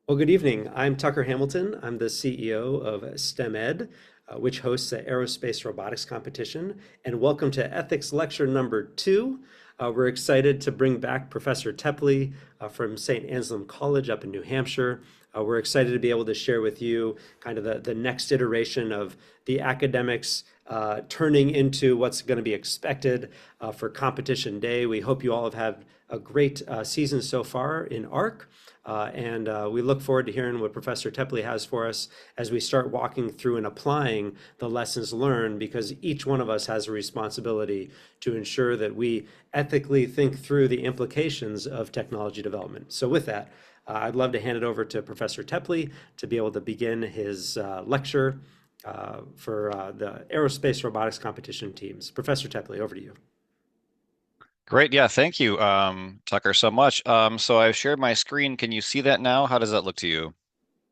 Well, good evening. I'm Tucker Hamilton. I'm the CEO of STEM Ed, which hosts the Aerospace Robotics Competition. And welcome to Ethics Lecture number 2. We're excited to bring back Professor Tepley from St. Anselm College up in New Hampshire. We're excited to be able to share with you kind of the next iteration of the academics turning into what's going to be expected for competition day. We hope you all have had a great season so far in ARC. And we look forward to hearing what Professor Tepley has for us as we start walking through and applying the lessons learned, because each one of us has a responsibility to ensure that we ethically think through the implications of technology development. So with that, I'd love to hand it over to Professor Tepley to be able to begin his lecture for the aerospace robotics competition teams. Professor Tepley, over to you. Great. Yeah, thank you, Tucker, so much. So I've shared my screen. Can you see that now? How does that look to you?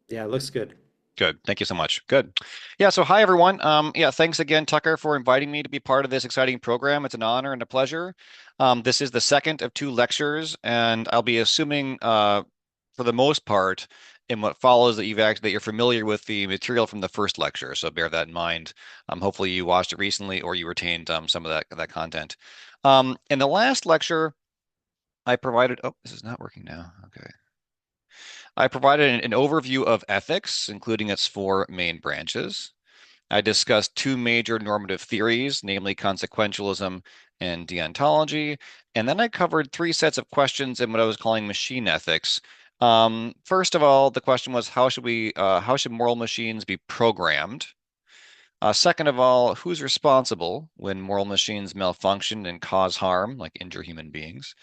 Yeah, it looks good. Good. Thank you so much. Good. Yeah, so hi everyone. Yeah, thanks again, Tucker, for inviting me to be part of this exciting program. It's an honor and a pleasure. This is the second of two lectures, and I'll be assuming for the most part in what follows that you're familiar with the material from the first lecture. So bear that in mind. Hopefully you watched it recently or you retained some of that content. In the last lecture, I provided, oh, this is not working now. Okay. I provided an overview of ethics, including its four main branches. I discussed two major normative theories, namely consequentialism and deontology. And then I covered three sets of questions in what I was calling machine ethics. First of all, the question was how should moral machines be programmed? Second of all, who's responsible when moral machines malfunction and cause harm, like injure human beings?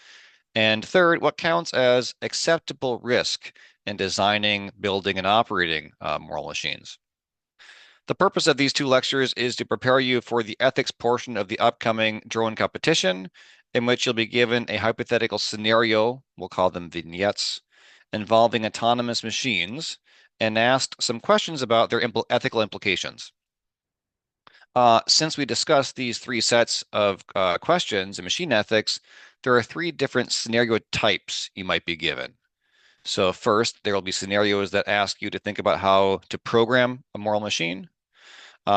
And third, what counts as acceptable risk in designing, building, and operating moral machines? The purpose of these two lectures is to prepare you for the ethics portion of the upcoming drone competition, in which you'll be given a hypothetical scenario, we'll call them vignettes, involving autonomous machines, and asked some questions about their ethical implications. Since we discussed these three sets of questions in machine ethics, there are three different scenario types you might be given. So first, there will be scenarios that ask you to think about how to program a moral machine.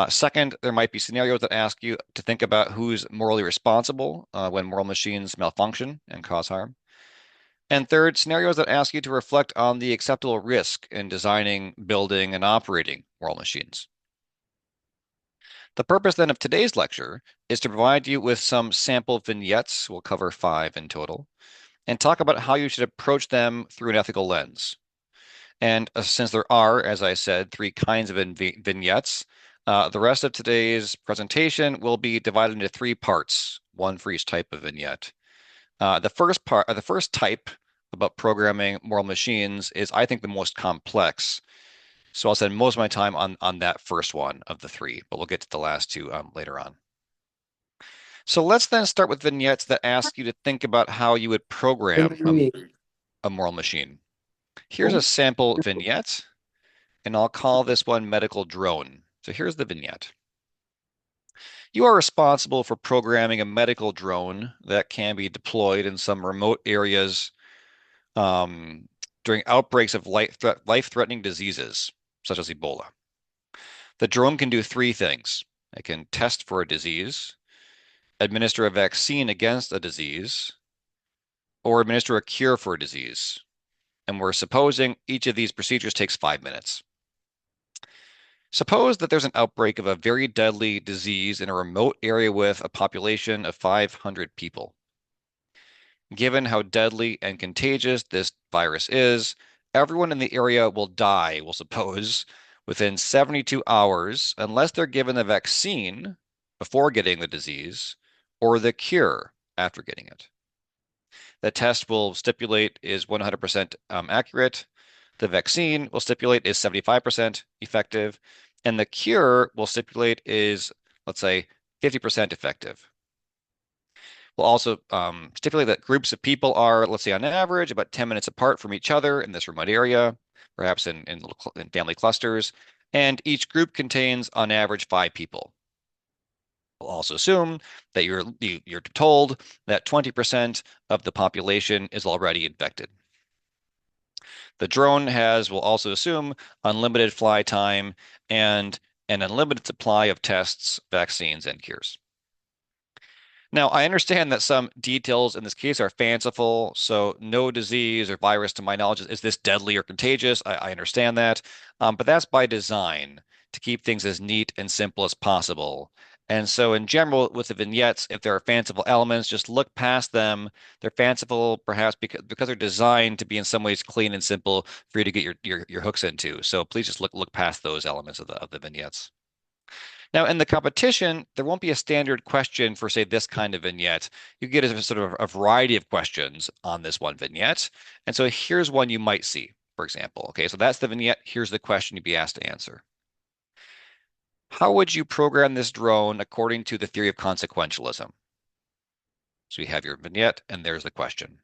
Second, there might be scenarios that ask you to think about who's morally responsible when moral machines malfunction and cause harm. And third, scenarios that ask you to reflect on the acceptable risk in designing, building, and operating moral machines. The purpose then of today's lecture is to provide you with some sample vignettes, we'll cover 5 in total, and talk about how you should approach them through an ethical lens. And since there are, as I said, 3 kinds of vignettes, the rest of today's presentation will be divided into 3 parts, one for each type of vignette. The first type about programming moral machines is, I think, the most complex. So I'll spend most of my time on that first one of the 3, but we'll get to the last 2 later on. So let's then start with vignettes that ask you to think about how you would program a moral machine. Here's a sample vignette, and I'll call this one medical drone. So here's the vignette. You are responsible for programming a medical drone that can be deployed in some remote areas during outbreaks of life-threatening diseases, such as Ebola. The drone can do 3 things. It can test for a disease, administer a vaccine against a disease, or administer a cure for a disease. And we're supposing each of these procedures takes 5 minutes. Suppose that there's an outbreak of a very deadly disease in a remote area with a population of 500 people. Given how deadly and contagious this virus is, everyone in the area will die, we'll suppose, within 72 hours unless they're given the vaccine before getting the disease or the cure after getting it. The test will stipulate is 100% accurate. The vaccine will stipulate is 75% effective. And the cure will stipulate is, let's say, 50% effective. We'll also stipulate that groups of people are, let's say on average, about 10 minutes apart from each other in this remote area, perhaps in family clusters. And each group contains, on average, 5 people. We'll also assume that you're told that 20% of the population is already infected. The drone will also assume unlimited fly time and an unlimited supply of tests, vaccines, and cures. Now, I understand that some details in this case are fanciful, so no disease or virus, to my knowledge, is this deadly or contagious. I understand that, but that's by design to keep things as neat and simple as possible. And so, in general, with the vignettes, if there are fanciful elements, just look past them. They're fanciful, perhaps because they're designed to be in some ways clean and simple for you to get your hooks into. So please just look past those elements of the vignettes. Now, in the competition, there won't be a standard question for, say, this kind of vignette. You get a sort of a variety of questions on this one vignette. And so here's one you might see, for example. Okay, so that's the vignette. Here's the question you'd be asked to answer. How would you program this drone according to the theory of consequentialism? So you have your vignette, and there's the question.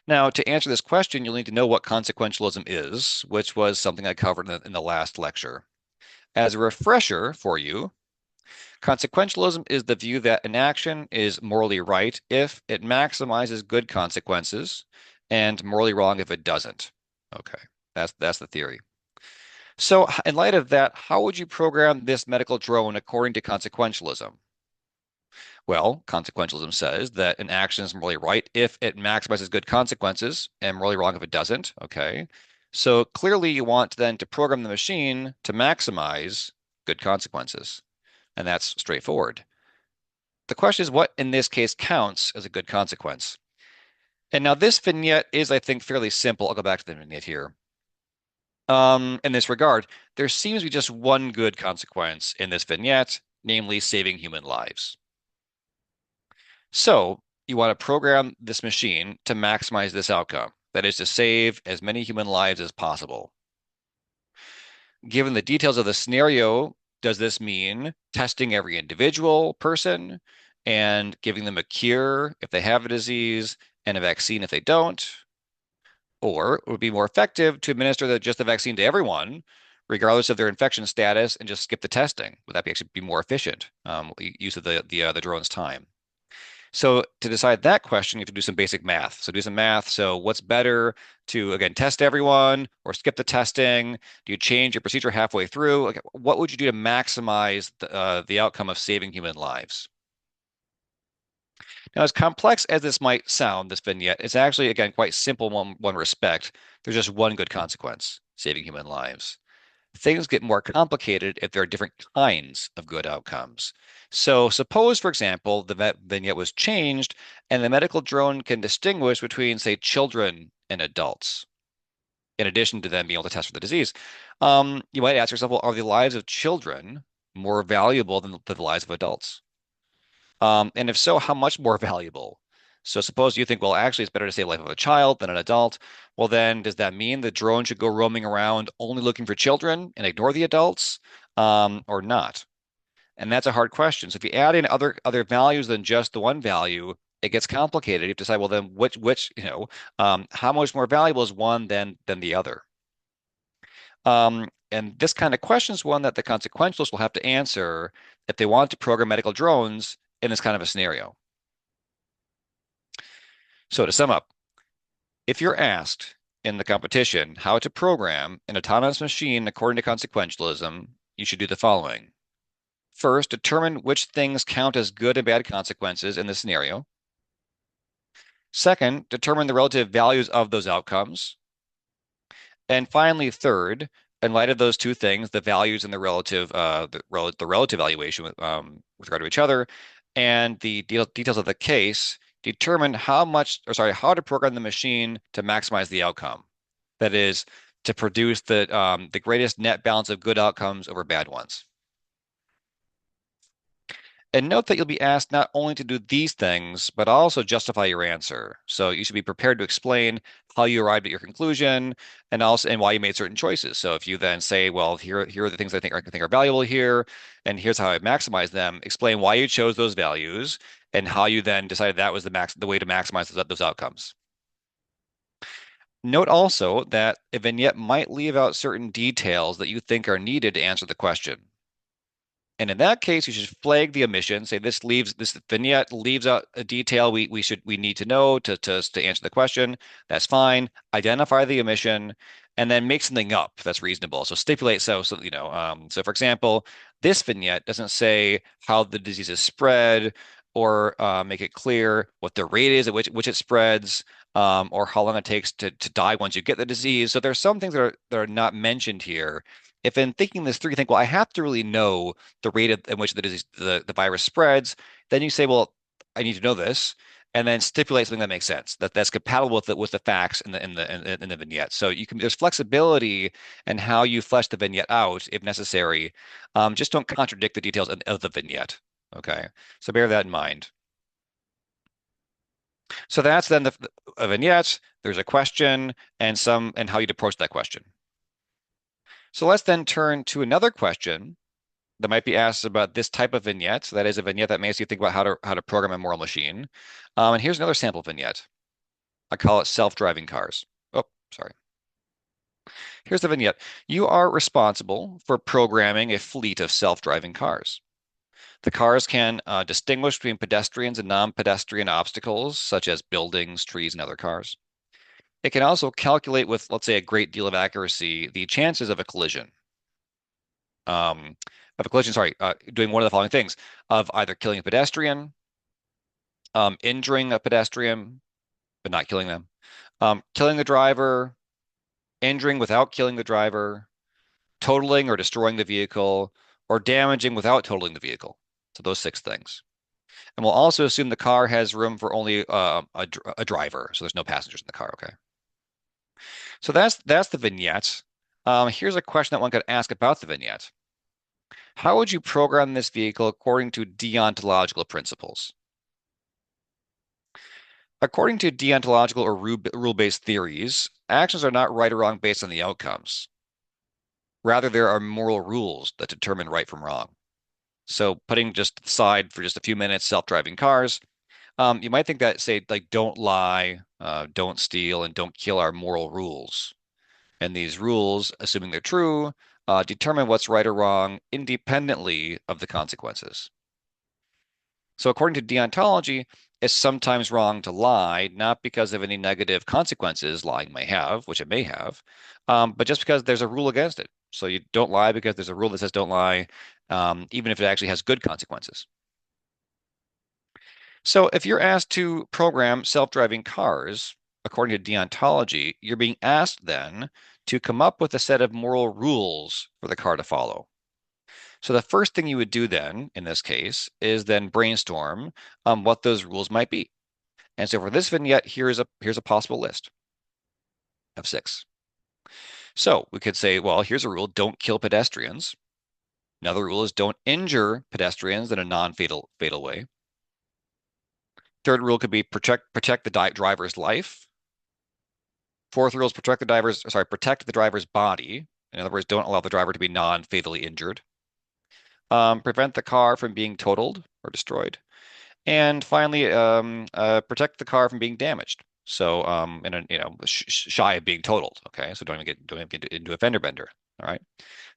Now, to answer this question, you'll need to know what consequentialism is, which was something I covered in the last lecture. As a refresher for you, consequentialism is the view that an action is morally right if it maximizes good consequences and morally wrong if it doesn't. Okay, that's the theory. So in light of that, how would you program this medical drone according to consequentialism? Well, consequentialism says that an action is morally right if it maximizes good consequences and morally wrong if it doesn't. Okay. So clearly you want then to program the machine to maximize good consequences. And that's straightforward. The question is what in this case counts as a good consequence? And now this vignette is, I think, fairly simple. I'll go back to the vignette here. In this regard, there seems to be just one good consequence in this vignette, namely saving human lives. So you want to program this machine to maximize this outcome, that is to save as many human lives as possible. Given the details of the scenario, does this mean testing every individual person and giving them a cure if they have a disease and a vaccine if they don't? Or it would be more effective to administer just the vaccine to everyone, regardless of their infection status, and just skip the testing? Would that actually be more efficient use of the drone's time? So to decide that question, you have to do some basic math. So do some math. So what's better to, again, test everyone or skip the testing? Do you change your procedure halfway through? Like, what would you do to maximize the outcome of saving human lives? Now, as complex as this might sound, this vignette, it's actually, again, quite simple in one respect. There's just one good consequence, saving human lives. Things get more complicated if there are different kinds of good outcomes. So suppose, for example, the vignette was changed and the medical drone can distinguish between, say, children and adults, in addition to them being able to test for the disease. You might ask yourself, well, are the lives of children more valuable than the lives of adults? And if so, how much more valuable? So suppose you think, well, actually, it's better to save the life of a child than an adult. Well, then does that mean the drone should go roaming around only looking for children and ignore the adults, or not? And that's a hard question. So if you add in other values than just the one value, it gets complicated. You have to decide, well, then how much more valuable is one than the other? And this kind of question is one that the consequentialists will have to answer if they want to program medical drones in this kind of a scenario. So to sum up, if you're asked in the competition how to program an autonomous machine according to consequentialism, you should do the following. First, determine which things count as good and bad consequences in the scenario. Second, determine the relative values of those outcomes. And finally, third, in light of those two things, the values and the relative valuation with regard to each other, and the details of the case, determine how to program the machine to maximize the outcome. That is, to produce the greatest net balance of good outcomes over bad ones. And note that you'll be asked not only to do these things, but also justify your answer. So you should be prepared to explain how you arrived at your conclusion and why you made certain choices. So if you then say, well, here are the things I think are valuable here, and here's how I maximize them, explain why you chose those values and how you then decided that was the way to maximize those outcomes. Note also that a vignette might leave out certain details that you think are needed to answer the question. And in that case, you should flag the omission. Say this vignette leaves out a detail we need to know to answer the question. That's fine. Identify the omission, and then make something up that's reasonable. So stipulate so you know. So for example, this vignette doesn't say how the disease is spread, or make it clear what the rate is at which it spreads, or how long it takes to die once you get the disease. So there's some things that are not mentioned here. If in thinking this through, you think, well, I have to really know the rate in which the virus spreads, then you say, well, I need to know this, and then stipulate something that makes sense, that's compatible with the facts in the vignette. So there's flexibility in how you flesh the vignette out if necessary. Just don't contradict the details of the vignette. Okay, so bear that in mind. So that's then the vignette. There's a question and how you'd approach that question. So let's then turn to another question that might be asked about this type of vignette. So that is a vignette that makes you think about how to program a moral machine. And here's another sample vignette. I call it self-driving cars. Oh, sorry. Here's the vignette. You are responsible for programming a fleet of self-driving cars. The cars can distinguish between pedestrians and non-pedestrian obstacles, such as buildings, trees, and other cars. It can also calculate with, let's say, a great deal of accuracy, the chances of a collision. Sorry, doing one of the following things: of either killing a pedestrian, injuring a pedestrian, but not killing them, killing the driver, injuring without killing the driver, totaling or destroying the vehicle, or damaging without totaling the vehicle. So those 6 things. And we'll also assume the car has room for only a driver, so there's no passengers in the car. Okay. So that's the vignette. Here's a question that one could ask about the vignette. How would you program this vehicle according to deontological principles? According to deontological or rule-based theories, actions are not right or wrong based on the outcomes. Rather, there are moral rules that determine right from wrong. So putting just aside for just a few minutes self-driving cars, you might think that, say, like, don't lie, don't steal, and don't kill are moral rules. And these rules, assuming they're true, determine what's right or wrong independently of the consequences. So according to deontology, it's sometimes wrong to lie, not because of any negative consequences lying may have, which it may have, but just because there's a rule against it. So you don't lie because there's a rule that says don't lie, even if it actually has good consequences. So if you're asked to program self-driving cars, according to deontology, you're being asked then to come up with a set of moral rules for the car to follow. So the first thing you would do then, in this case, is then brainstorm what those rules might be. And so for this vignette, here's a possible list of 6. So we could say, well, here's a rule: don't kill pedestrians. Another rule is don't injure pedestrians in a non-fatal way. Third rule could be protect the driver's life. Fourth rule is protect the driver's body. In other words, don't allow the driver to be non-fatally injured. Prevent the car from being totaled or destroyed. And finally, protect the car from being damaged. So, shy of being totaled. Okay, so don't even get into a fender bender. All right.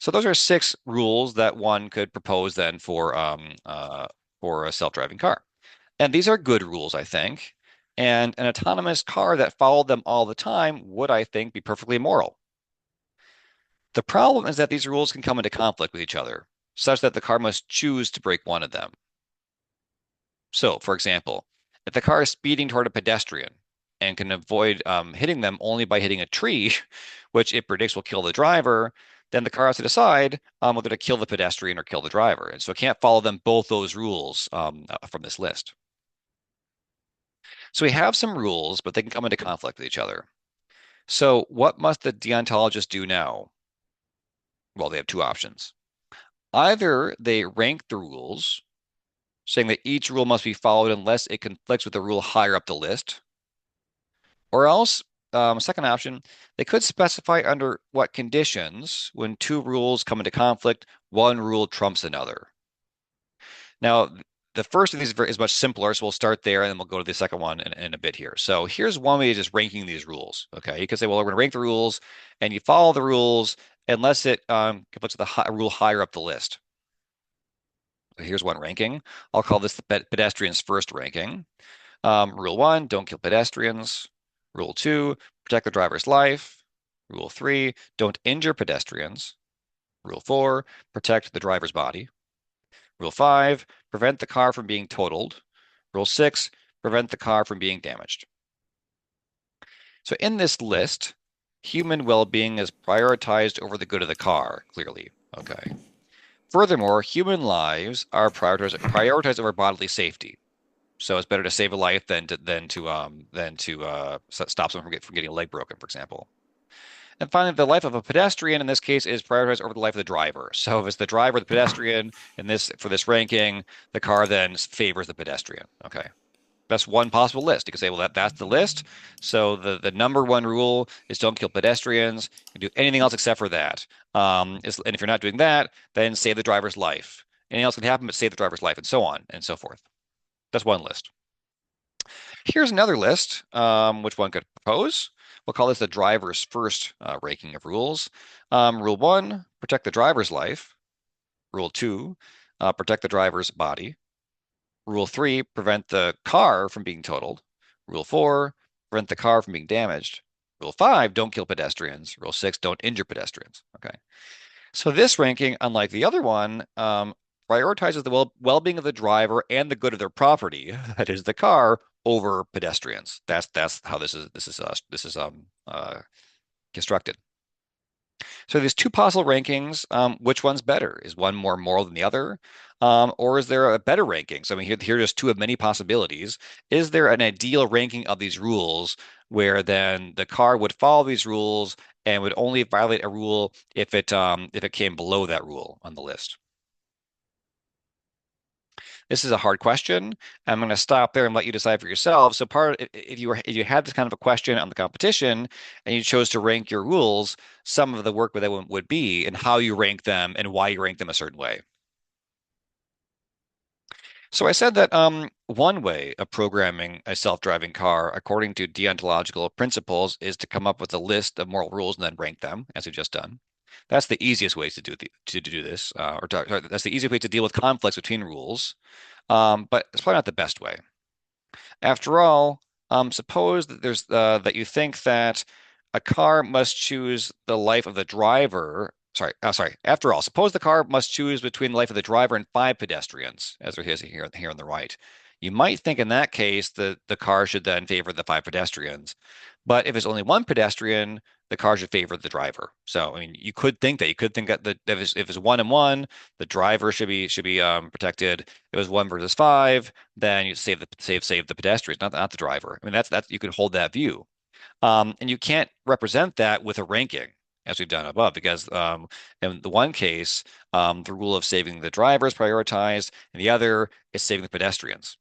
So those are 6 rules that one could propose then for a self-driving car. And these are good rules, I think. And an autonomous car that followed them all the time would, I think, be perfectly moral. The problem is that these rules can come into conflict with each other, such that the car must choose to break one of them. So, for example, if the car is speeding toward a pedestrian and can avoid hitting them only by hitting a tree, which it predicts will kill the driver, then the car has to decide whether to kill the pedestrian or kill the driver. And so it can't follow both those rules from this list. So we have some rules, but they can come into conflict with each other. So what must the deontologist do now? Well, they have 2 options. Either they rank the rules, saying that each rule must be followed unless it conflicts with the rule higher up the list. Or else, second option, they could specify under what conditions, when 2 rules come into conflict, one rule trumps another. Now, the first of these is much simpler, so we'll start there and then we'll go to the second one in a bit here. So here's one way of just ranking these rules. Okay, you could say, well, we're going to rank the rules, and you follow the rules unless it conflicts with the rule higher up the list. So here's one ranking. I'll call this the pedestrians first ranking. Rule 1, don't kill pedestrians. Rule 2, protect the driver's life. Rule 3, don't injure pedestrians. Rule 4, protect the driver's body. Rule 5, prevent the car from being totaled. Rule 6, prevent the car from being damaged. So in this list, human well-being is prioritized over the good of the car, clearly. Okay. Furthermore, human lives are prioritized over bodily safety. So it's better to save a life than to stop someone from getting a leg broken, for example. And finally, the life of a pedestrian in this case is prioritized over the life of the driver. So if it's the driver, the pedestrian, in this for this ranking, the car then favors the pedestrian. Okay. That's one possible list. You can say, well, that's the list. So the number one rule is don't kill pedestrians. You can do anything else except for that. And if you're not doing that, then save the driver's life. Anything else can happen, but save the driver's life, and so on and so forth. That's one list. Here's another list, which one could propose. We'll call this the driver's first ranking of rules. Rule 1, protect the driver's life. Rule 2, protect the driver's body. Rule 3, prevent the car from being totaled. Rule 4, prevent the car from being damaged. Rule 5, don't kill pedestrians. Rule 6, don't injure pedestrians. Okay. So this ranking, unlike the other one, prioritizes the well-being of the driver and the good of their property, that is the car, over pedestrians. That's how this is constructed. So there's two possible rankings. Which one's better? Is one more moral than the other? Or is there a better ranking? So I mean, here are just two of many possibilities. Is there an ideal ranking of these rules where then the car would follow these rules and would only violate a rule if it came below that rule on the list? This is a hard question. I'm going to stop there and let you decide for yourself. So if you had this kind of a question on the competition and you chose to rank your rules, some of the work with that would be and how you rank them and why you rank them a certain way. So I said that one way of programming a self-driving car according to deontological principles is to come up with a list of moral rules and then rank them, as we've just done. That's the easiest way to do this, that's the easiest way to deal with conflicts between rules. But it's probably not the best way. After all, suppose that that you think that a car must choose the life of the driver. Sorry. After all, suppose the car must choose between the life of the driver and 5 pedestrians, as there is here on the right. You might think in that case that the car should then favor the 5 pedestrians. But if it's only one pedestrian, the car should favor the driver. So I mean, you could think that if it's one and one, the driver should be protected. If it was 1 versus 5, then you save the pedestrians, not the driver. I mean, that's you could hold that view, and you can't represent that with a ranking as we've done above, because in the one case, the rule of saving the driver is prioritized, and the other is saving the pedestrians.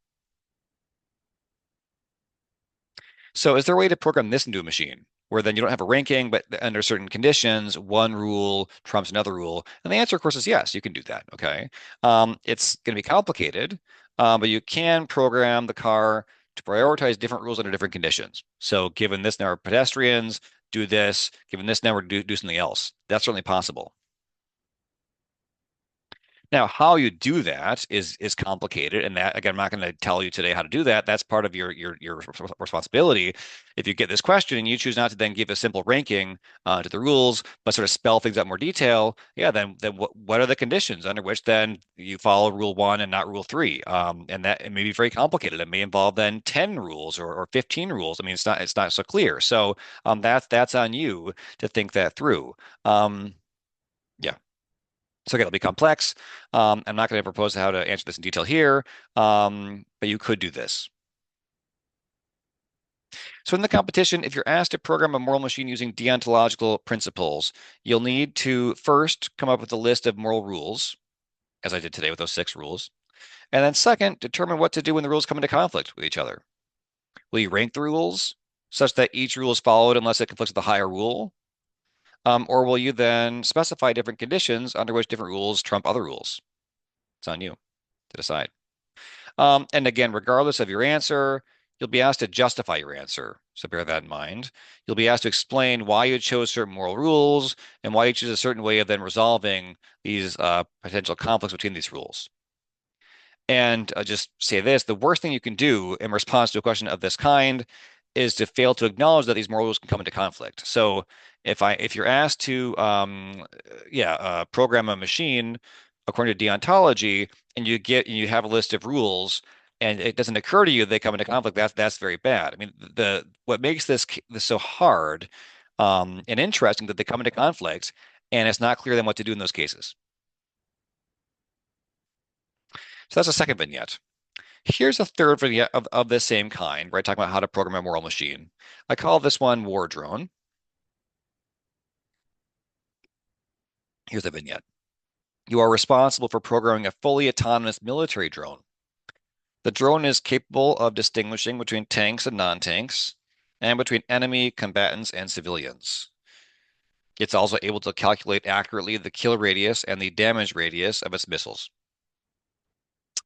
So is there a way to program this into a machine where then you don't have a ranking, but under certain conditions, one rule trumps another rule? And the answer, of course, is yes, you can do that. Okay. It's going to be complicated, but you can program the car to prioritize different rules under different conditions. So given this number of pedestrians, do this. Given this number, do something else. That's certainly possible. Now, how you do that is complicated, and that again, I'm not going to tell you today how to do that. That's part of your responsibility. If you get this question and you choose not to then give a simple ranking to the rules, but sort of spell things out more detail, yeah, then what are the conditions under which then you follow Rule 1 and not Rule 3? And that it may be very complicated. It may involve then 10 rules or 15 rules. I mean, it's not so clear. So that's on you to think that through. Yeah. So again, it'll be complex. I'm not going to propose how to answer this in detail here, but you could do this. So in the competition, if you're asked to program a moral machine using deontological principles, you'll need to first come up with a list of moral rules, as I did today with those 6 rules. And then second, determine what to do when the rules come into conflict with each other. Will you rank the rules such that each rule is followed unless it conflicts with the higher rule? Or will you then specify different conditions under which different rules trump other rules? It's on you to decide. And again, regardless of your answer, you'll be asked to justify your answer. So bear that in mind. You'll be asked to explain why you chose certain moral rules and why you choose a certain way of then resolving these potential conflicts between these rules. And just say this, the worst thing you can do in response to a question of this kind is to fail to acknowledge that these moral rules can come into conflict. So if you're asked to program a machine according to deontology, and you have a list of rules and it doesn't occur to you they come into conflict, that's very bad. I mean, the what makes this so hard and interesting that they come into conflict, and it's not clear then what to do in those cases. So that's the second vignette. Here's a third vignette of the same kind, where I talk about how to program a moral machine. I call this one War Drone. Here's a vignette. You are responsible for programming a fully autonomous military drone. The drone is capable of distinguishing between tanks and non-tanks, and between enemy combatants and civilians. It's also able to calculate accurately the kill radius and the damage radius of its missiles.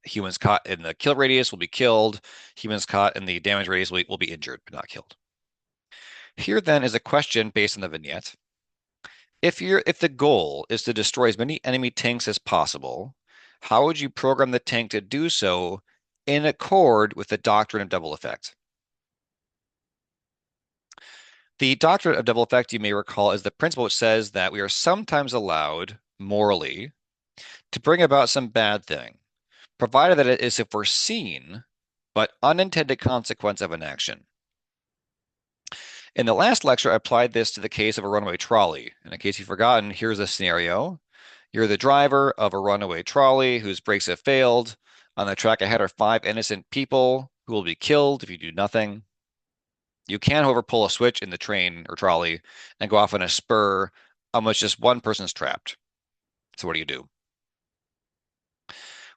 Humans caught in the kill radius will be killed. Humans caught in the damage radius will be injured, but not killed. Here then is a question based on the vignette. If the goal is to destroy as many enemy tanks as possible, how would you program the tank to do so in accord with the doctrine of double effect? The doctrine of double effect, you may recall, is the principle which says that we are sometimes allowed morally to bring about some bad thing, provided that it is a foreseen but unintended consequence of an action. In the last lecture, I applied this to the case of a runaway trolley. In case you've forgotten, here's a scenario. You're the driver of a runaway trolley whose brakes have failed. On the track ahead are 5 innocent people who will be killed if you do nothing. You can, however, pull a switch in the train or trolley and go off on a spur on which just one person's trapped. So what do you do?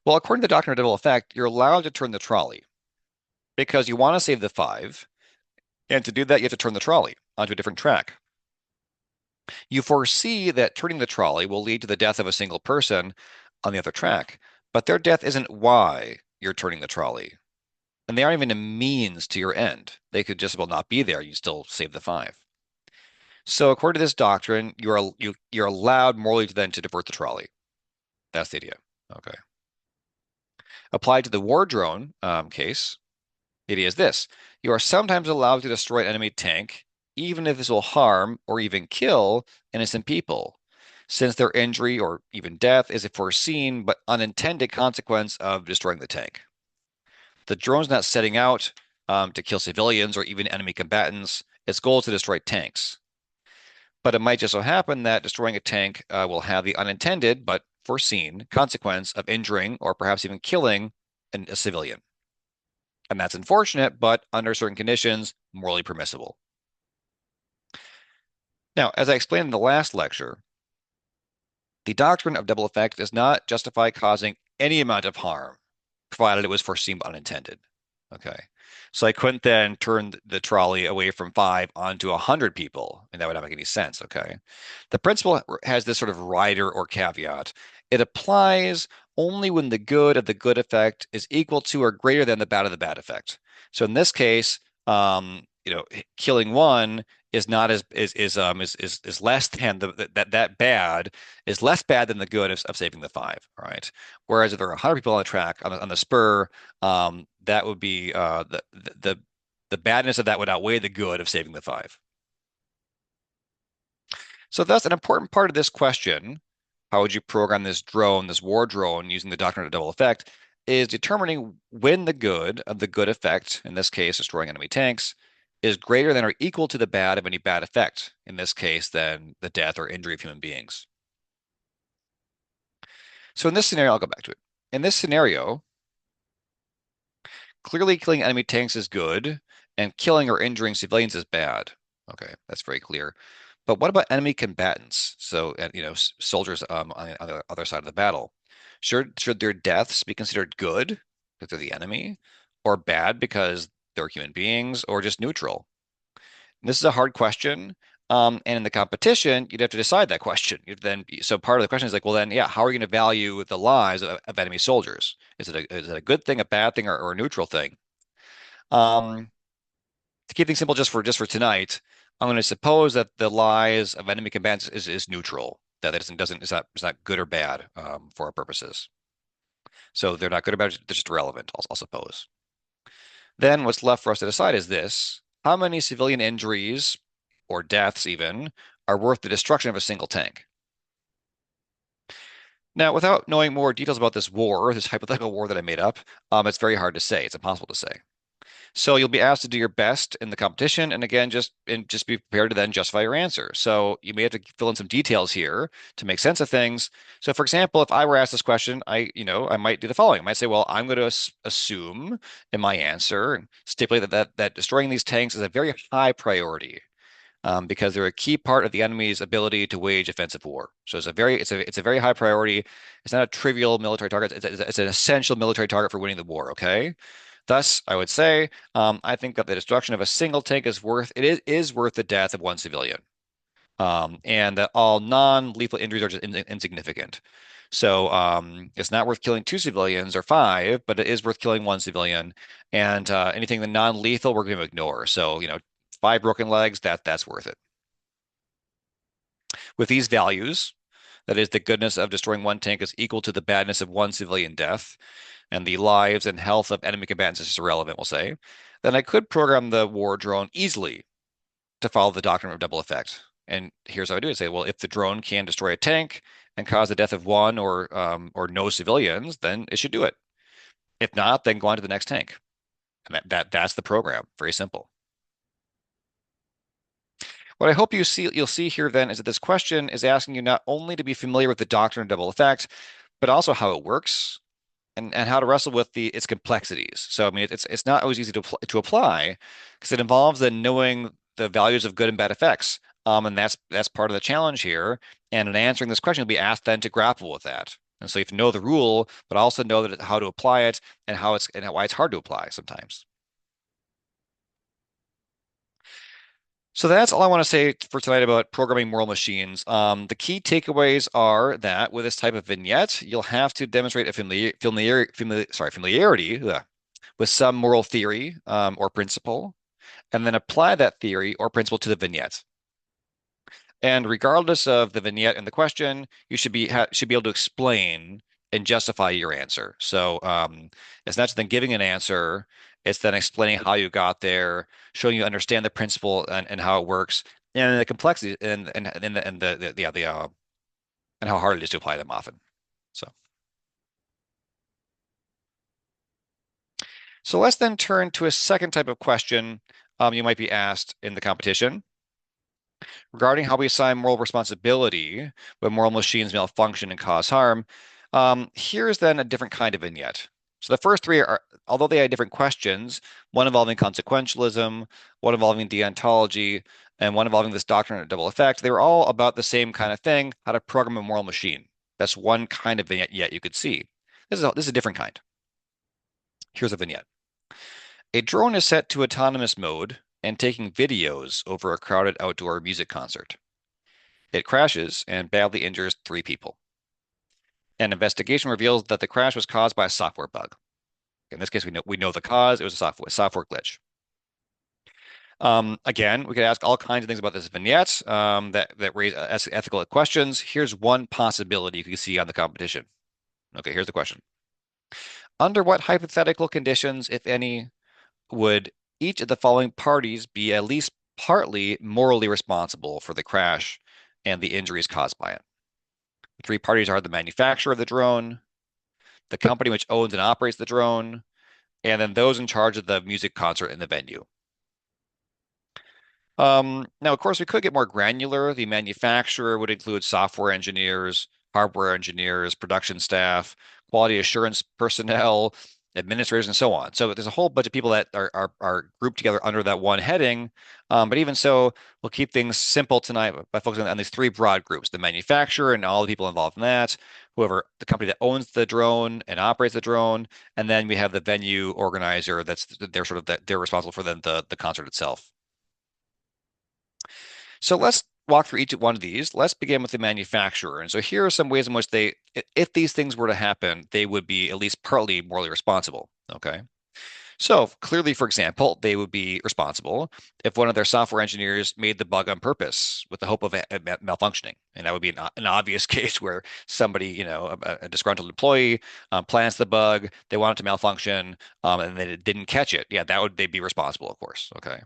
Well, according to the doctrine of double effect, you're allowed to turn the trolley because you want to save the 5. And to do that, you have to turn the trolley onto a different track. You foresee that turning the trolley will lead to the death of a single person on the other track, but their death isn't why you're turning the trolley. And they aren't even a means to your end. They could just well not be there. You still save the 5. So according to this doctrine, you're allowed morally then to divert the trolley. That's the idea. Okay. Applied to the war drone case, the idea is this. You are sometimes allowed to destroy an enemy tank, even if this will harm or even kill innocent people, since their injury or even death is a foreseen but unintended consequence of destroying the tank. The drone's not setting out to kill civilians or even enemy combatants. Its goal is to destroy tanks. But it might just so happen that destroying a tank will have the unintended but foreseen consequence of injuring or perhaps even killing a civilian. And that's unfortunate, but under certain conditions, morally permissible. Now, as I explained in the last lecture, the doctrine of double effect does not justify causing any amount of harm, provided it was foreseen but unintended. Okay. So I couldn't then turn the trolley away from 5 onto 100 people, and that would not make any sense. Okay. The principle has this sort of rider or caveat. It applies only when the good of the good effect is equal to or greater than the bad of the bad effect. So in this case, killing 1 is not is less than that bad is less bad than the good of saving the 5. All right. Whereas if there are 100 people on the track on the spur, that would be the badness of that would outweigh the good of saving the 5. So that's an important part of this question. How would you program this drone, this war drone, using the doctrine of double effect, is determining when the good of the good effect, in this case, destroying enemy tanks, is greater than or equal to the bad of any bad effect, in this case, than the death or injury of human beings. So in this scenario, I'll go back to it. In this scenario, clearly killing enemy tanks is good, and killing or injuring civilians is bad. Okay, that's very clear. But what about enemy combatants? So, soldiers on the other side of the battle. Should their deaths be considered good because they're the enemy, or bad because they're human beings, or just neutral? And this is a hard question. And in the competition, you'd have to decide that question. So part of the question is like, well, then, yeah, how are you going to value the lives of enemy soldiers? Is it a good thing, a bad thing, or a neutral thing? To keep things simple, just for tonight, I'm going to suppose that the lives of enemy combatants is neutral. That it doesn't it's not good or bad for our purposes. So they're not good about it, they're just irrelevant, I'll suppose. Then what's left for us to decide is this: how many civilian injuries or deaths even are worth the destruction of a single tank? Now, without knowing more details about this war, this hypothetical war that I made up, it's very hard to say. It's impossible to say. So you'll be asked to do your best in the competition, and again, just be prepared to then justify your answer. So you may have to fill in some details here to make sense of things. So, for example, if I were asked this question, I might do the following. I might say, well, I'm going to assume in my answer and stipulate that destroying these tanks is a very high priority. Because they're a key part of the enemy's ability to wage offensive war. So it's a very high priority. It's not a trivial military target. It's an essential military target for winning the war. Okay. Thus, I would say I think that the destruction of a single tank is worth the death of one civilian, and that all non-lethal injuries are just insignificant. So it's not worth killing two civilians or five, but it is worth killing one civilian. And anything that non-lethal, we're going to ignore. So five broken legs, that's worth it. With these values, that is, the goodness of destroying one tank is equal to the badness of one civilian death, and the lives and health of enemy combatants is irrelevant, we'll say, then I could program the war drone easily to follow the doctrine of double effect. And here's how I do it. Say, well, if the drone can destroy a tank and cause the death of one or no civilians, then it should do it. If not, then go on to the next tank. And that's the program. Very simple. What I hope you'll see here then is that this question is asking you not only to be familiar with the doctrine of double effect, but also how it works and how to wrestle with its complexities. So I mean, it's not always easy to apply because it involves then knowing the values of good and bad effects. And that's part of the challenge here. And in answering this question, you'll be asked then to grapple with that. And so you have to know the rule, but also know how to apply it and why it's hard to apply sometimes. So that's all I want to say for tonight about programming moral machines. The key takeaways are that with this type of vignette, you'll have to demonstrate a familiarity with some moral theory or principle, and then apply that theory or principle to the vignette. And regardless of the vignette and the question, you should be able to explain and justify your answer. So it's not just then giving an answer, it's then explaining how you got there, showing you understand the principle and how it works, and the complexity and how hard it is to apply them often. So so let's then turn to a second type of question you might be asked in the competition regarding how we assign moral responsibility when moral machines malfunction and cause harm. Here's then a different kind of vignette. So the first three are, although they had different questions, one involving consequentialism, one involving deontology, and one involving this doctrine of double effect, they were all about the same kind of thing, how to program a moral machine. That's one kind of vignette you could see. This is a different kind. Here's a vignette. A drone is set to autonomous mode and taking videos over a crowded outdoor music concert. It crashes and badly injures 3 people. An investigation reveals that the crash was caused by a software bug. In this case, we know the cause. It was a software glitch. Again, we could ask all kinds of things about this vignette that raise ethical questions. Here's one possibility you can see on the competition. Okay, here's the question. Under what hypothetical conditions, if any, would each of the following parties be at least partly morally responsible for the crash and the injuries caused by it? The 3 parties are the manufacturer of the drone, the company which owns and operates the drone, and then those in charge of the music concert in the venue. Now, of course, we could get more granular. The manufacturer would include software engineers, hardware engineers, production staff, quality assurance personnel, administrators, and so on. So there's a whole bunch of people that are grouped together under that one heading. But even so, we'll keep things simple tonight by focusing on these 3 broad groups: the manufacturer and all the people involved in that, whoever the company that owns the drone and operates the drone, and then we have the venue organizer they're responsible for the concert itself. So let's walk through each one of these. Let's begin with the manufacturer. And so here are some ways in which if these things were to happen, they would be at least partly morally responsible. Okay. So clearly, for example, they would be responsible if one of their software engineers made the bug on purpose with the hope of malfunctioning. And that would be an obvious case where somebody, a disgruntled employee plants the bug, they want it to malfunction, and they didn't catch it. Yeah, they'd be responsible, of course. Okay.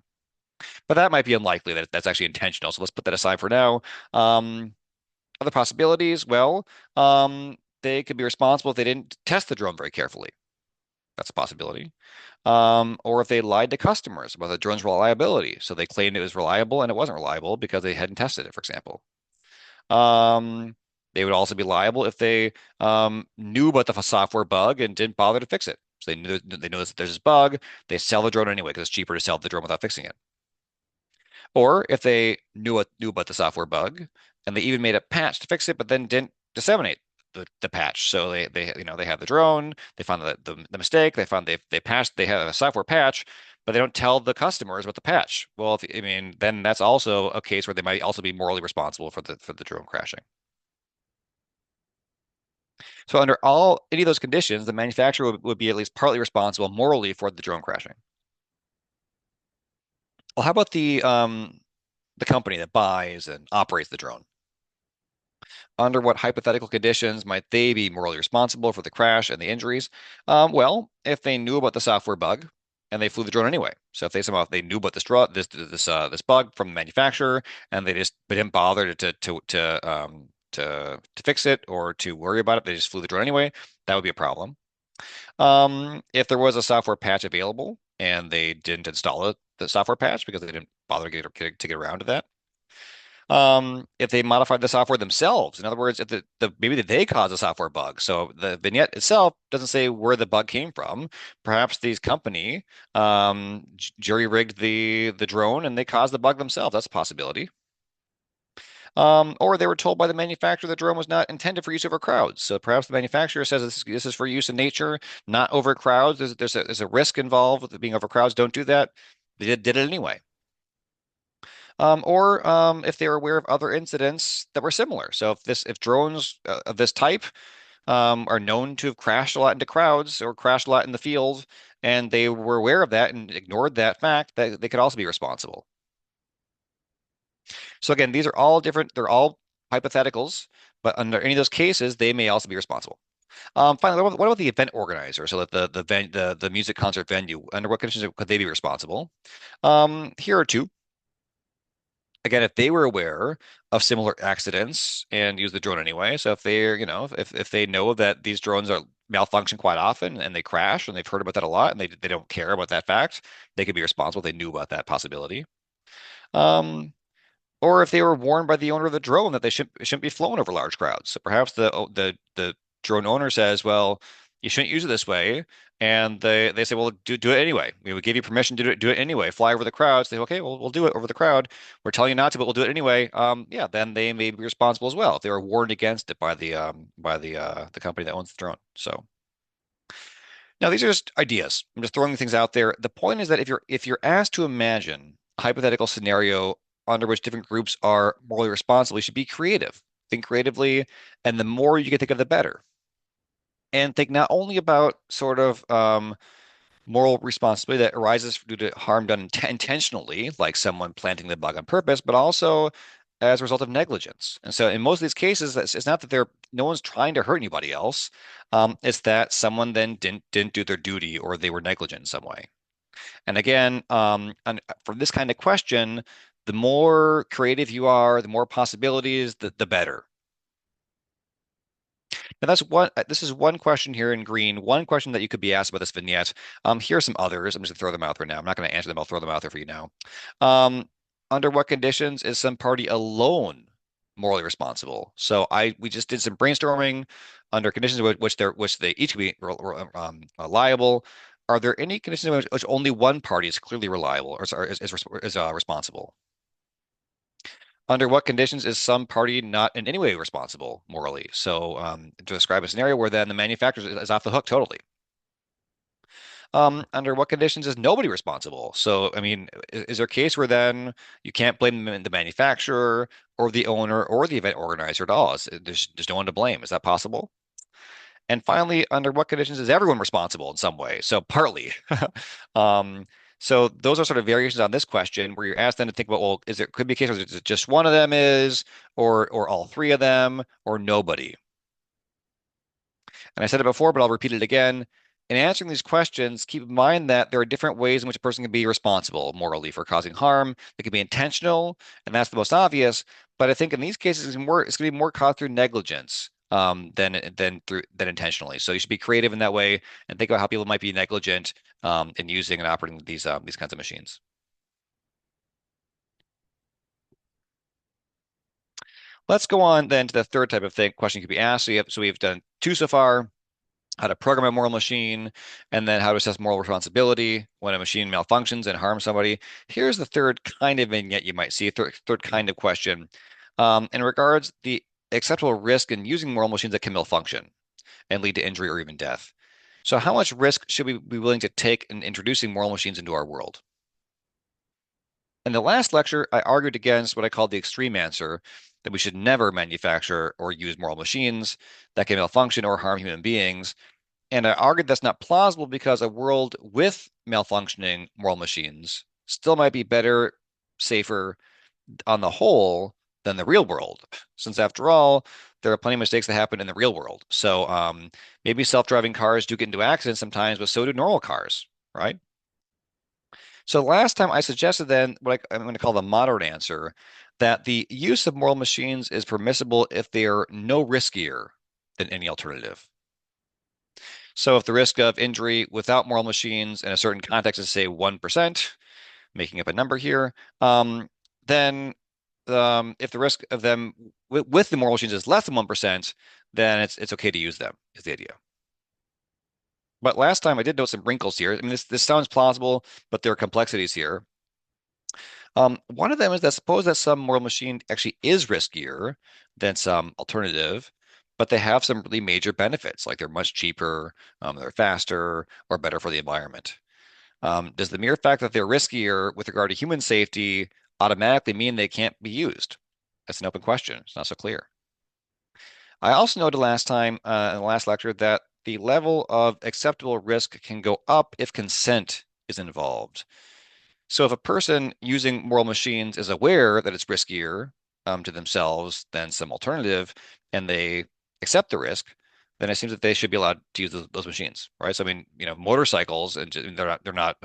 But that might be unlikely that that's actually intentional. So let's put that aside for now. Um, Other possibilities, well, they could be responsible if they didn't test the drone very carefully. That's a possibility. Or if they lied to customers about the drone's reliability. So they claimed it was reliable and it wasn't reliable because they hadn't tested it, for example. Um, they would also be liable if they knew about the software bug and didn't bother to fix it. So they knew that there's this bug. They sell the drone anyway because it's cheaper to sell the drone without fixing it. Or if they knew about the software bug and they even made a patch to fix it, but then didn't disseminate the patch. So they have the drone, they found the mistake, they found they patched, they have a software patch, but they don't tell the customers about the patch. Well, I mean, then that's also a case where they might also be morally responsible for the drone crashing. So under any of those conditions, the manufacturer would be at least partly responsible morally for the drone crashing. Well, how about the company that buys and operates the drone? Under what hypothetical conditions might they be morally responsible for the crash and the injuries? Well, if they knew about the software bug and they flew the drone anyway. So if they knew about this bug from the manufacturer and they didn't bother to fix it or to worry about it, they just flew the drone anyway, that would be a problem. If there was a software patch available and they didn't install the software patch because they didn't bother to get around to that. If they modified the software themselves. In other words, if maybe they caused a software bug. So the vignette itself doesn't say where the bug came from. Perhaps these company jury-rigged the drone and they caused the bug themselves. That's a possibility. Or they were told by the manufacturer the drone was not intended for use over crowds. So perhaps the manufacturer says this is for use in nature, not over crowds. There's a risk involved with it being over crowds. Don't do that. They did it anyway. Or if they were aware of other incidents that were similar. So if drones of this type are known to have crashed a lot into crowds or crashed a lot in the field, and they were aware of that and ignored that fact, that they could also be responsible. So again, these are all different. They're all hypotheticals, but under any of those cases, they may also be responsible. Finally, what about the event organizer? So that the music concert venue, under what conditions could they be responsible? Here are two. Again, if they were aware of similar accidents and use the drone anyway, so if they're, if they know that these drones are malfunction quite often and they crash and they've heard about that a lot and they don't care about that fact, they could be responsible. They knew about that possibility. Um, or if they were warned by the owner of the drone that they shouldn't be flown over large crowds. So perhaps the drone owner says, well, you shouldn't use it this way. And they say, well, do it anyway. We would give you permission to do it anyway. Fly over the crowds. They say, okay, well, we'll do it over the crowd. We're telling you not to, but we'll do it anyway. Yeah, then they may be responsible as well if they were warned against it by the company that owns the drone. So now these are just ideas. I'm just throwing things out there. The point is that if you're asked to imagine a hypothetical scenario under which different groups are morally responsible, you should be creative. Think creatively, and the more you can think of, the better. And think not only about sort of moral responsibility that arises due to harm done intentionally, like someone planting the bug on purpose, but also as a result of negligence. And so in most of these cases, it's not that no one's trying to hurt anybody else. It's that someone then didn't do their duty or they were negligent in some way. And again, for this kind of question, the more creative you are, the more possibilities, the better. Now this is one question here in green, one question that you could be asked about this vignette. Here are some others. I'm just gonna throw them out there now. I'm not gonna answer them. I'll throw them out there for you now. Um, Under what conditions is some party alone morally responsible? So we just did some brainstorming under conditions which they each could be liable. Are there any conditions in which only one party is clearly reliable or is responsible? Under what conditions is some party not in any way responsible morally? So to describe a scenario where then the manufacturer is off the hook totally. Under what conditions is nobody responsible? So, I mean, is there a case where then you can't blame the manufacturer or the owner or the event organizer at all? There's no one to blame. Is that possible? And finally, under what conditions is everyone responsible in some way? So partly. Um, so those are sort of variations on this question where you're asked them to think about, well, is there could be cases where just one of them is, or all three of them, or nobody. And I said it before, but I'll repeat it again. In answering these questions, keep in mind that there are different ways in which a person can be responsible morally for causing harm. It can be intentional, and that's the most obvious. But I think in these cases, it's going to be more caused through negligence than intentionally. So you should be creative in that way and think about how people might be negligent in using and operating these kinds of machines. Let's go on then to the third type of thing question could be asked. So we've done two so far. How to program a moral machine, and then how to assess moral responsibility when a machine malfunctions and harms somebody. Here's the third kind of vignette you might see, third kind of question. In regards the acceptable risk in using moral machines that can malfunction and lead to injury or even death. So how much risk should we be willing to take in introducing moral machines into our world? In the last lecture, I argued against what I called the extreme answer, that we should never manufacture or use moral machines that can malfunction or harm human beings. And I argued that's not plausible because a world with malfunctioning moral machines still might be better, safer on the whole than the real world, since after all, there are plenty of mistakes that happen in the real world. So maybe self-driving cars do get into accidents sometimes, but so do normal cars, right? So last time I suggested then what I'm going to call the moderate answer, that the use of moral machines is permissible if they are no riskier than any alternative. So if the risk of injury without moral machines in a certain context is, say, 1%, making up a number here, then if the risk of them with the moral machines is less than 1%, then it's okay to use them, is the idea. But last time I did note some wrinkles here. I mean, this sounds plausible, but there are complexities here. One of them is that suppose that some moral machine actually is riskier than some alternative, but they have some really major benefits, like they're much cheaper, they're faster, or better for the environment. Does the mere fact that they're riskier with regard to human safety automatically mean they can't be used? That's an open question. It's not so clear. I also noted last time in the last lecture that the level of acceptable risk can go up if consent is involved. So if a person using moral machines is aware that it's riskier to themselves than some alternative, and they accept the risk, then it seems that they should be allowed to use those machines, right? So I mean, motorcycles, and they're not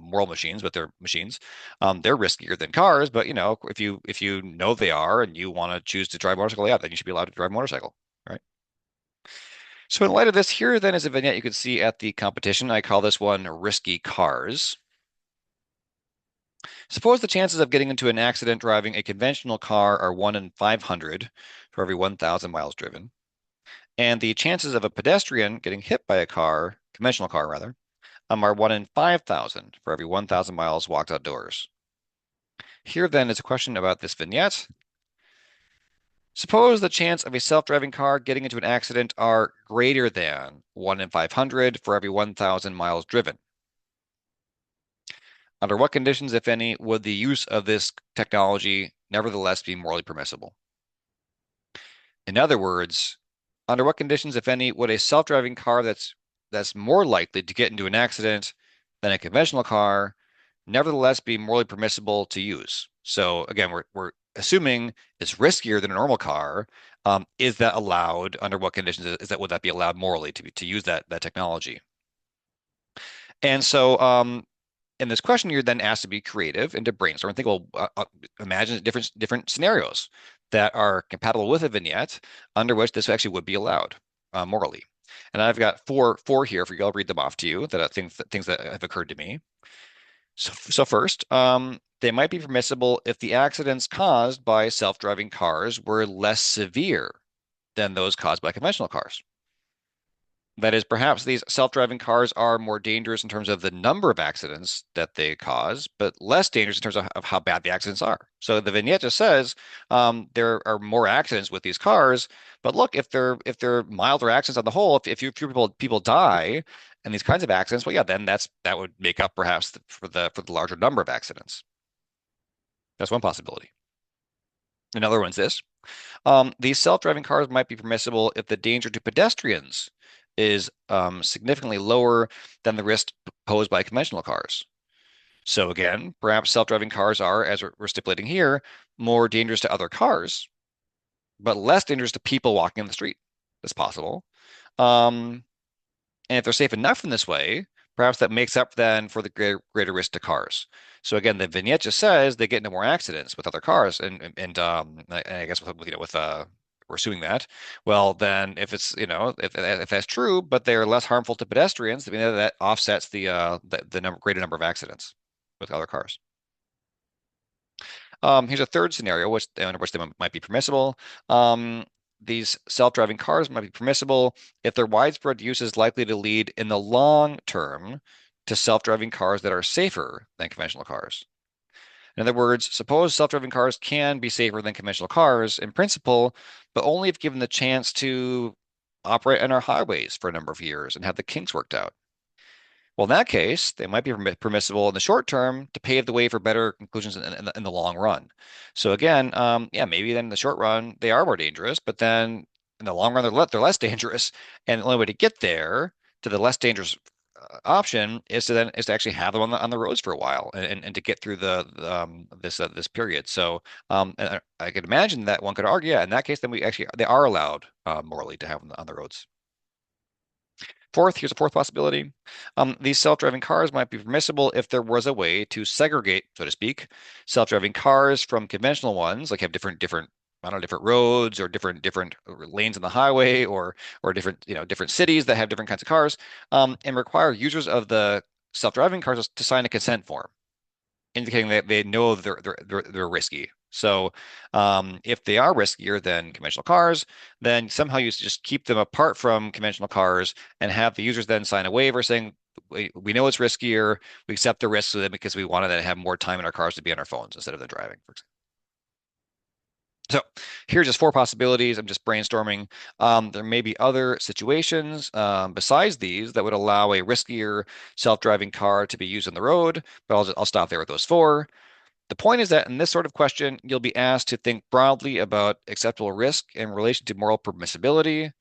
moral machines, but they're machines. They're riskier than cars, but if you know they are and you want to choose to drive a motorcycle, yeah, then you should be allowed to drive a motorcycle, right? So in light of this, here then is a vignette you can see at the competition. I call this one Risky Cars. Suppose the chances of getting into an accident driving a conventional car are 1 in 500 for every 1,000 miles driven, and the chances of a pedestrian getting hit by a car, conventional car rather, are 1 in 5,000 for every 1,000 miles walked outdoors. Here then is a question about this vignette. Suppose the chance of a self-driving car getting into an accident are greater than 1 in 500 for every 1,000 miles driven. Under what conditions, if any, would the use of this technology nevertheless be morally permissible? In other words, under what conditions, if any, would a self-driving car that's more likely to get into an accident than a conventional car nevertheless be morally permissible to use? So again, we're assuming it's riskier than a normal car. Is that allowed? Under what conditions would that be allowed morally to use that technology? And so in this question, you're then asked to be creative and to brainstorm and think, well, imagine different scenarios that are compatible with a vignette under which this actually would be allowed morally. And I've got four here for you. I'll read them off to you that are things that have occurred to me. So first, they might be permissible if the accidents caused by self-driving cars were less severe than those caused by conventional cars. That is, perhaps these self-driving cars are more dangerous in terms of the number of accidents that they cause, but less dangerous in terms of how bad the accidents are. So the vignette just says there are more accidents with these cars, but look, if they're milder accidents on the whole, if few people die in these kinds of accidents, well, yeah, then that would make up perhaps for the larger number of accidents. That's one possibility. Another one's this. These self-driving cars might be permissible if the danger to pedestrians is significantly lower than the risk posed by conventional cars. So again, perhaps self-driving cars are, as we're stipulating here, more dangerous to other cars, but less dangerous to people walking in the street. That's possible. Um, and if they're safe enough in this way, perhaps that makes up then for the greater risk to cars. So again, the vignette just says they get into more accidents with other cars, and I guess we're assuming that. Well, then if it's if that's true, but they're less harmful to pedestrians, I mean that offsets the greater number of accidents with other cars. Here's a third scenario, under which they might be permissible. These self-driving cars might be permissible if their widespread use is likely to lead in the long term to self-driving cars that are safer than conventional cars. In other words, suppose self-driving cars can be safer than conventional cars in principle, but only if given the chance to operate on our highways for a number of years and have the kinks worked out. Well, in that case, they might be permissible in the short term to pave the way for better conclusions in the long run. So again, yeah, maybe then in the short run they are more dangerous, but then in the long run they're less dangerous. And the only way to get there to the less dangerous option is to actually have them on the roads for a while and to get through this period. So and I could imagine that one could argue, yeah, in that case, then they are allowed morally to have them on the roads. Here's a fourth possibility. These self-driving cars might be permissible if there was a way to segregate, so to speak, self-driving cars from conventional ones, like have different I don't know, different roads or different lanes on the highway or different cities that have different kinds of cars, and require users of the self-driving cars to sign a consent form indicating that they know they're risky. So if they are riskier than conventional cars, then somehow you just keep them apart from conventional cars and have the users then sign a waiver saying, we know it's riskier, we accept the risks with it because we want to have more time in our cars to be on our phones instead of the driving, for example. So here's just four possibilities. I'm just brainstorming. There may be other situations besides these that would allow a riskier self-driving car to be used on the road, but I'll stop there with those four. The point is that in this sort of question, you'll be asked to think broadly about acceptable risk in relation to moral permissibility.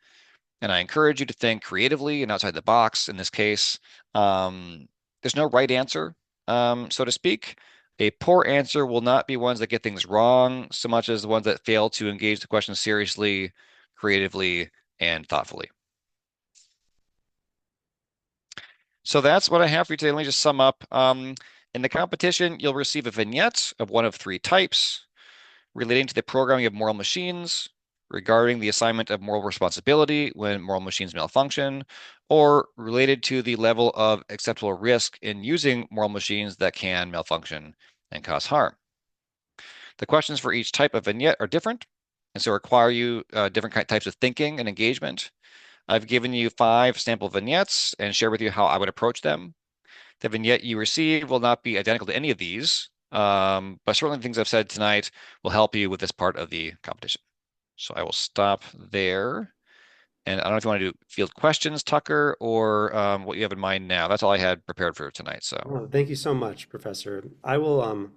And I encourage you to think creatively and outside the box in this case. There's no right answer, so to speak. A poor answer will not be ones that get things wrong so much as the ones that fail to engage the question seriously, creatively, and thoughtfully. So that's what I have for you today. Let me just sum up. In the competition, you'll receive a vignette of one of three types relating to the programming of moral machines, regarding the assignment of moral responsibility when moral machines malfunction, or related to the level of acceptable risk in using moral machines that can malfunction and cause harm. The questions for each type of vignette are different, and so require you different types of thinking and engagement. I've given you 5 sample vignettes and shared with you how I would approach them. The vignette you receive will not be identical to any of these, but certainly the things I've said tonight will help you with this part of the competition. So I will stop there. And I don't know if you want to do field questions, Tucker, or what you have in mind now. That's all I had prepared for tonight. So Oh, thank you so much, Professor. I will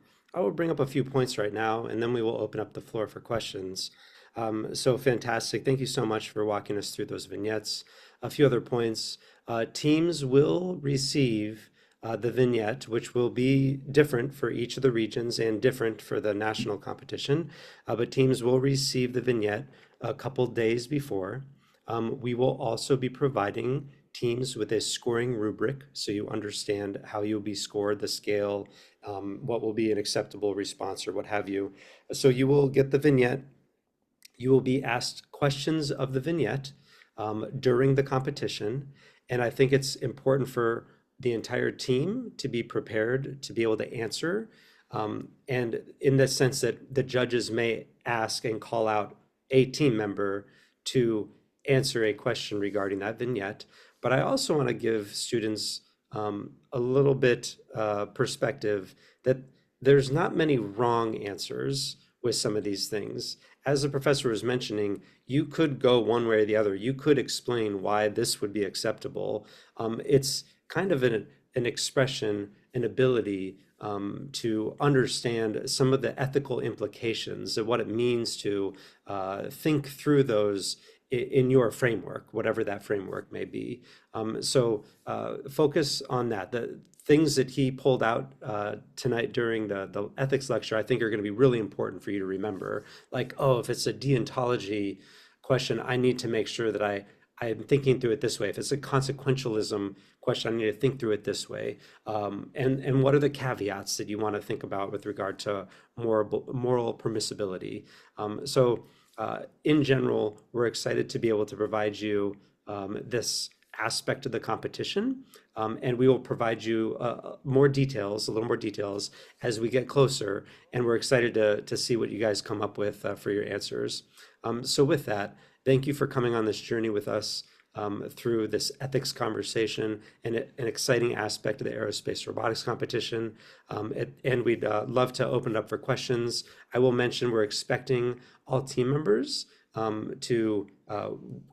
bring up a few points right now, and then we will open up the floor for questions. So fantastic. Thank you so much for walking us through those vignettes. A few other points. Teams will receive the vignette, which will be different for each of the regions and different for the national competition. But teams will receive the vignette a couple days before. We will also be providing teams with a scoring rubric so you understand how you'll be scored, the scale, what will be an acceptable response or what have you. So you will get the vignette. You will be asked questions of the vignette during the competition. And I think it's important for the entire team to be prepared to be able to answer. And in the sense that the judges may ask and call out a team member to answer a question regarding that vignette. But I also want to give students a little bit perspective that there's not many wrong answers with some of these things. As the professor was mentioning, you could go one way or the other. You could explain why this would be acceptable. It's kind of an expression, an ability to understand some of the ethical implications of what it means to think through those in your framework, whatever that framework may be. So focus on that. The things that he pulled out tonight during the ethics lecture, I think are going to be really important for you to remember. Like, oh, if it's a deontology question, I need to make sure that I'm thinking through it this way. If it's a consequentialism question, I need to think through it this way. And what are the caveats that you want to think about with regard to moral permissibility? In general, we're excited to be able to provide you this aspect of the competition, and we will provide you more details, a little more details as we get closer, and we're excited to see what you guys come up with for your answers. So with that, thank you for coming on this journey with us through this ethics conversation and an exciting aspect of the aerospace robotics competition. And we'd love to open it up for questions. I will mention we're expecting all team members to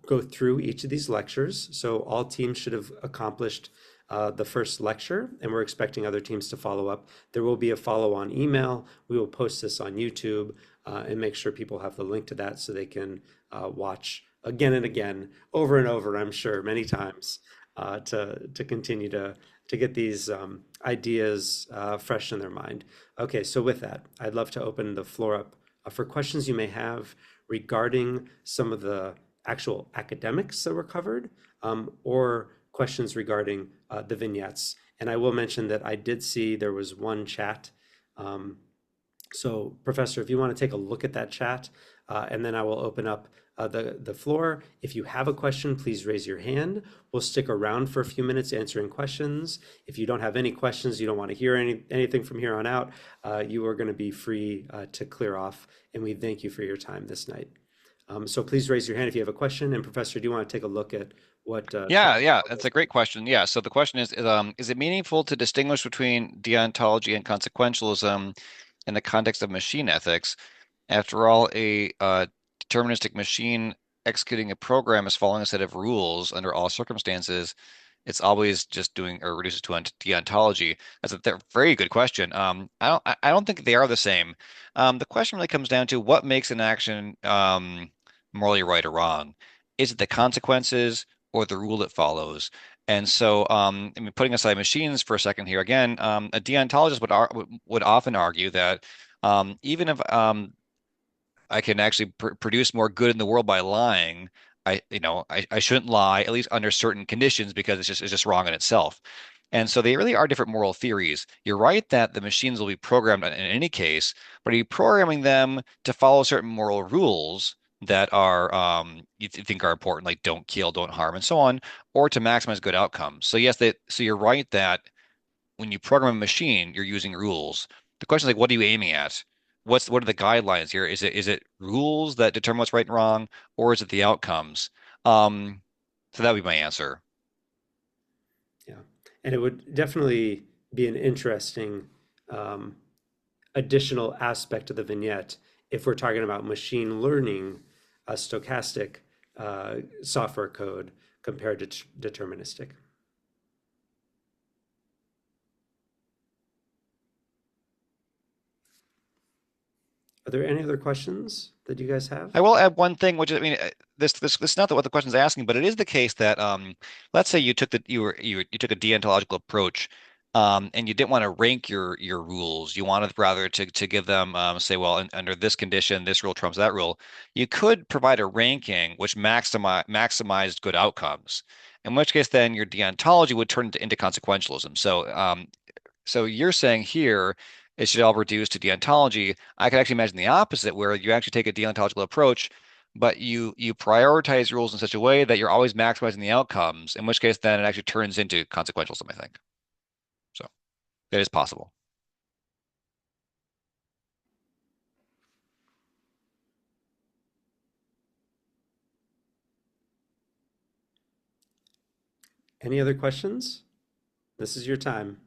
go through each of these lectures. So all teams should have accomplished the first lecture, and we're expecting other teams to follow up. There will be a follow-on email. We will post this on YouTube and make sure people have the link to that so they can watch again and again, over and over, I'm sure, many times, to continue to get these ideas fresh in their mind. Okay, so with that, I'd love to open the floor up for questions you may have regarding some of the actual academics that were covered, or questions regarding the vignettes. And I will mention that I did see there was one chat. So Professor, if you want to take a look at that chat, and then I will open up the floor. If you have a question, please raise your hand. We'll stick around for a few minutes answering questions. If you don't have any questions, you don't want to hear anything from here on out, you are going to be free to clear off, and we thank you for your time this night. So please raise your hand if you have a question. And Professor, do you want to take a look at what? Yeah, that's a great question. Yeah, so the question is it meaningful to distinguish between deontology and consequentialism in the context of machine ethics? After all, a deterministic machine executing a program is following a set of rules under all circumstances. It's always just doing or reduces to deontology. That's a very good question. I don't think they are the same. The question really comes down to what makes an action morally right or wrong. Is it the consequences or the rule it follows? And so, I mean, putting aside machines for a second here, again, a deontologist would often argue that even if I can actually produce more good in the world by lying, I shouldn't lie, at least under certain conditions, because it's just wrong in itself. And so they really are different moral theories. You're right that the machines will be programmed in any case, but are you programming them to follow certain moral rules that are you think are important, like don't kill, don't harm, and so on, or to maximize good outcomes? So yes, so you're right that when you program a machine, you're using rules. The question is like, what are you aiming at? What are the guidelines here? Is it rules that determine what's right and wrong, or is it the outcomes? So that would be my answer. Yeah, and it would definitely be an interesting additional aspect of the vignette if we're talking about machine learning, stochastic software code compared to deterministic. Are there any other questions that you guys have? I will add one thing, which is, I mean, this is not what the question is asking, but it is the case that let's say you took you took a deontological approach, and you didn't want to rank your rules. You wanted rather to give them say, well, under this condition, this rule trumps that rule. You could provide a ranking which maximized good outcomes. In which case, then your deontology would turn into consequentialism. So you're saying here it should all reduce to deontology. I could actually imagine the opposite, where you actually take a deontological approach, but you prioritize rules in such a way that you're always maximizing the outcomes, in which case then it actually turns into consequentialism, I think. So that is possible. Any other questions? This is your time.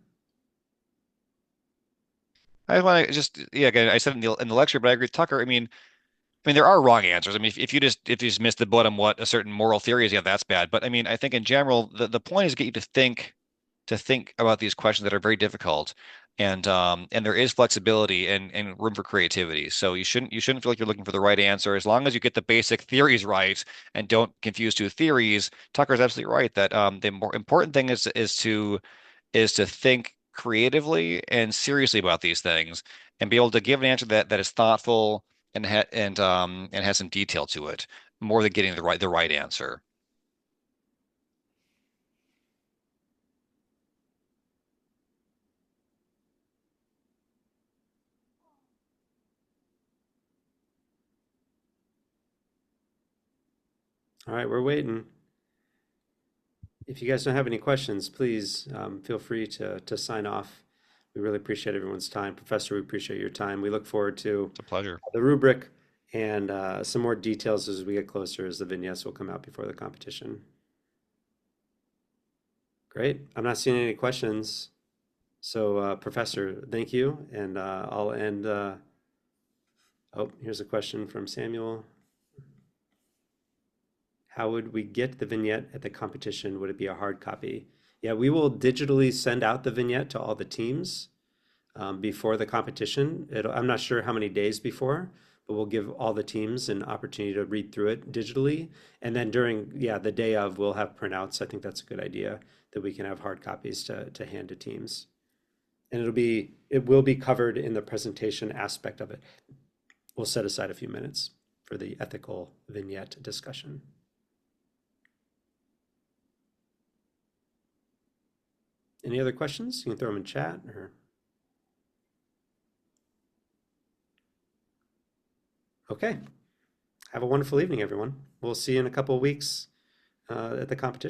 I want to just, yeah, again, I said in the lecture, but I agree with Tucker. I mean, there are wrong answers. I mean, if you just miss the bottom what a certain moral theory is, yeah, that's bad. But I mean, I think in general, the point is to get you to think about these questions that are very difficult. and there is flexibility and room for creativity. So you shouldn't feel like you're looking for the right answer as long as you get the basic theories right and don't confuse two theories. Tucker's absolutely right that the more important thing is to think creatively and seriously about these things and be able to give an answer that is thoughtful and has some detail to it more than getting the right answer. All right, we're waiting. If you guys don't have any questions, please feel free to sign off. We really appreciate everyone's time. Professor, we appreciate your time. We look forward to It's a pleasure. the rubric and some more details as we get closer, as the vignettes will come out before the competition. Great. I'm not seeing any questions. So, Professor, thank you. And I'll end. Oh, here's a question from Samuel. How would we get the vignette at the competition? Would it be a hard copy? Yeah, we will digitally send out the vignette to all the teams before the competition. I'm not sure how many days before, but we'll give all the teams an opportunity to read through it digitally. And then during, yeah, the day of, we'll have printouts. I think that's a good idea that we can have hard copies to hand to teams. And it will be covered in the presentation aspect of it. We'll set aside a few minutes for the ethical vignette discussion. Any other questions? You can throw them in chat or. Okay. Have a wonderful evening, everyone. We'll see you in a couple of weeks at the competition.